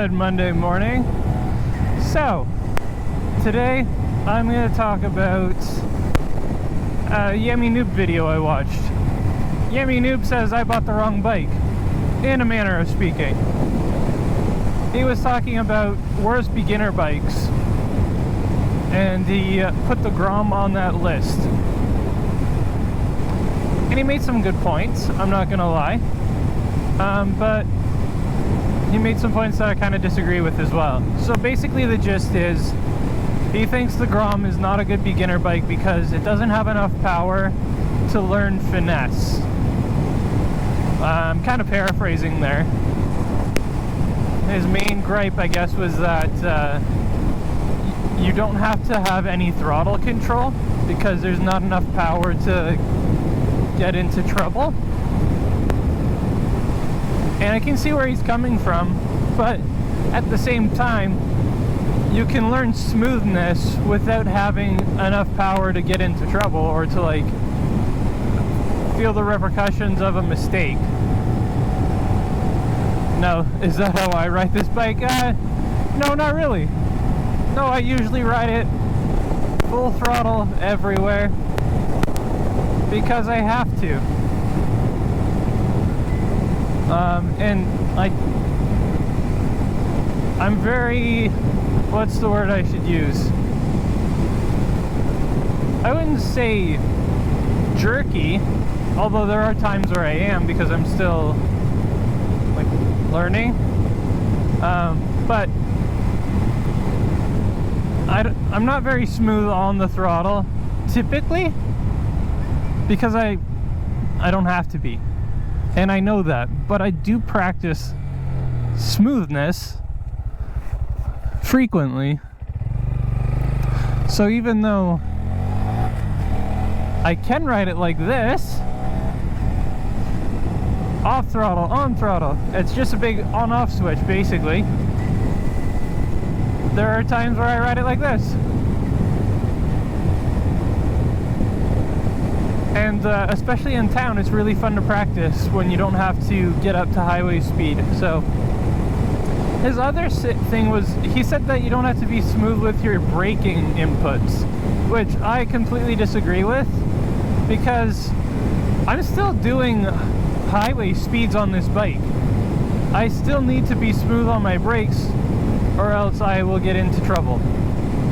Good Monday morning. So, today I'm going to talk about a Yammie Noob video I watched. Yammie Noob says I bought the wrong bike, in a manner of speaking. He was talking about worst beginner bikes, and he put the Grom on that list. And he made some good points, I'm not going to lie. But he made some points that I kind of disagree with as well. So basically the gist is, he thinks the Grom is not a good beginner bike because it doesn't have enough power to learn finesse. I'm kind of paraphrasing there. His main gripe, I guess, was that you don't have to have any throttle control because there's not enough power to get into trouble. And I can see where he's coming from, but at the same time, you can learn smoothness without having enough power to get into trouble or to like feel the repercussions of a mistake. Now, is that how I ride this bike? No, not really. No, I usually ride it full throttle everywhere because I have to. And I'm very, what's the word I should use? I wouldn't say jerky, although there are times where I am because I'm still like learning. But I'm not very smooth on the throttle typically because I don't have to be. And I know that, but I do practice smoothness frequently. So even though I can ride it like this, off throttle, on throttle, it's just a big on-off switch basically. There are times where I ride it like this. And especially in town, it's really fun to practice when you don't have to get up to highway speed. So his other thing was, he said that you don't have to be smooth with your braking inputs, which I completely disagree with, because I'm still doing highway speeds on this bike. I still need to be smooth on my brakes or else I will get into trouble,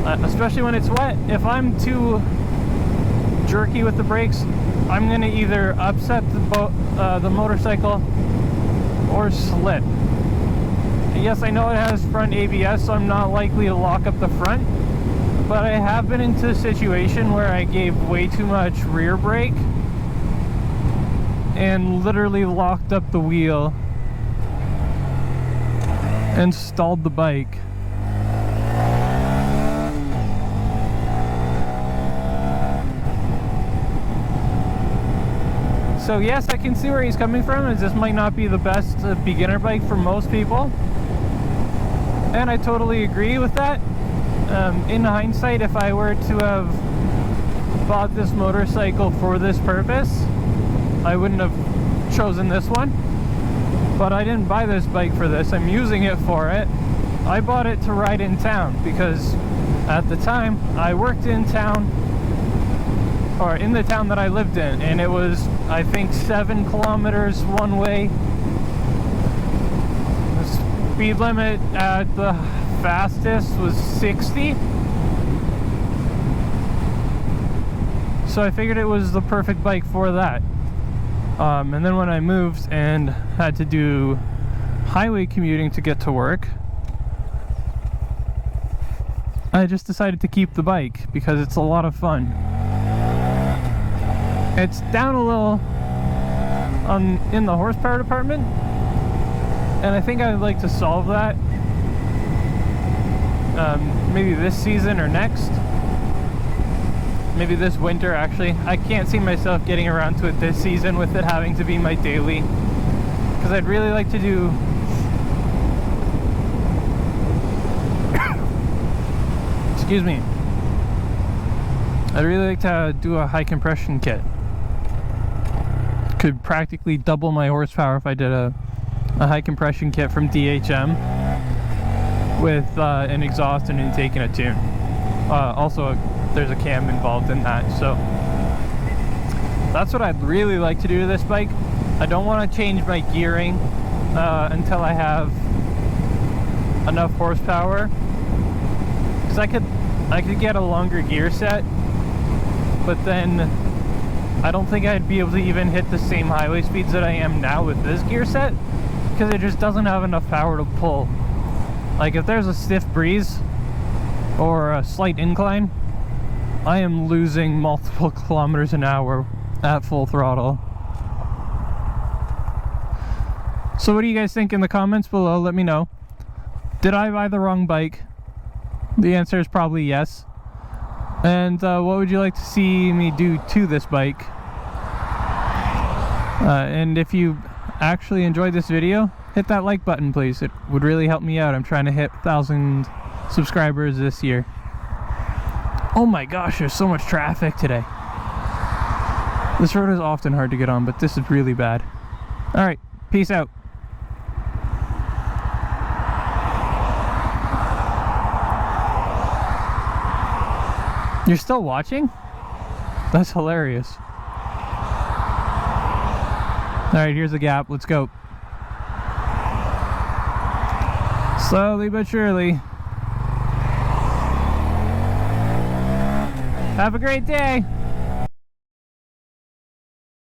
especially when it's wet. If I'm too jerky with the brakes, I'm gonna either upset the motorcycle or slip. Yes, I know it has front ABS, so I'm not likely to lock up the front, but I have been into a situation where I gave way too much rear brake and literally locked up the wheel and stalled the bike. So yes, I can see where he's coming from, as this might not be the best beginner bike for most people. And I totally agree with that. In hindsight, if I were to have bought this motorcycle for this purpose, I wouldn't have chosen this one. But I didn't buy this bike for this, I'm using it for it. I bought it to ride in town because at the time I worked in town, or in the town that I lived in, and it was, I think, 7 kilometers one way. The speed limit at the fastest was 60. So I figured it was the perfect bike for that. And then when I moved and had to do highway commuting to get to work, I just decided to keep the bike because it's a lot of fun. It's down a little in the horsepower department, and I think I would like to solve that maybe this season or next. Maybe this winter, actually. I can't see myself getting around to it this season with it having to be my daily, because I'd really like to do excuse me, I'd really like to do a high compression kit. Could practically double my horsepower if I did a high compression kit from DHM. with an exhaust and intake and a tune. Also, there's a cam involved in that, so that's what I'd really like to do to this bike. I don't want to change my gearing until I have enough horsepower, because I could get a longer gear set, but then I don't think I'd be able to even hit the same highway speeds that I am now with this gear set, because it just doesn't have enough power to pull. Like if there's a stiff breeze or a slight incline, I am losing multiple kilometers an hour at full throttle. So what do you guys think in the comments below? Let me know. Did I buy the wrong bike? The answer is probably yes. And what would you like to see me do to this bike? And if you actually enjoyed this video, hit that like button please. It would really help me out. I'm trying to hit 1,000 subscribers this year. Oh my gosh, there's so much traffic today. This road is often hard to get on, but this is really bad. Alright, peace out. You're still watching? That's hilarious. Alright, here's the gap. Let's go. Slowly but surely. Have a great day.